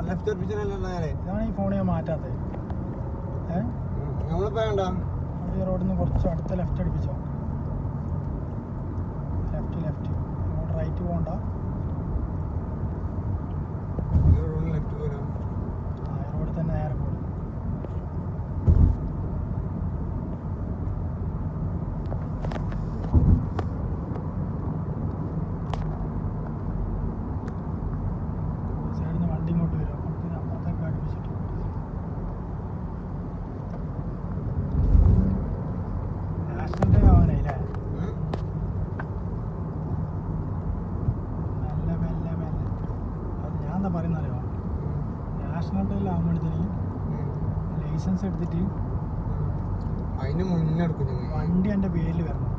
ഇതാണ് ഈ ഫോൺ ഞാൻ മാറ്റാത്തത്. ഈ റോഡിൽ നിന്ന് കുറച്ച് അടുത്ത ലെഫ്റ്റ് അടിപ്പിച്ചോ. ലെഫ്റ്റ് അങ്ങോട്ട് റൈറ്റ് പോകണ്ട. റോഡിൽ തന്നെ നേരെ പോകും. സൈഡിൽ നിന്ന് വണ്ടി ഇങ്ങോട്ട് വരും. അപ്പുറത്തിന് അപ്പുറത്തേക്ക് അടുപ്പിച്ചിട്ട് നാഷണൽ ഡേ ആവാനായില്ലേ? മെല്ലെ അത് ഞാൻ എന്താ പറയുന്ന അറിയോ, നാഷണൽ ഡേയിൽ ആകുമ്പോഴത്തേന് ലൈസൻസ് എടുത്തിട്ട് അതിന് മുന്നേ വണ്ടി എൻ്റെ പേരിൽ വരണം.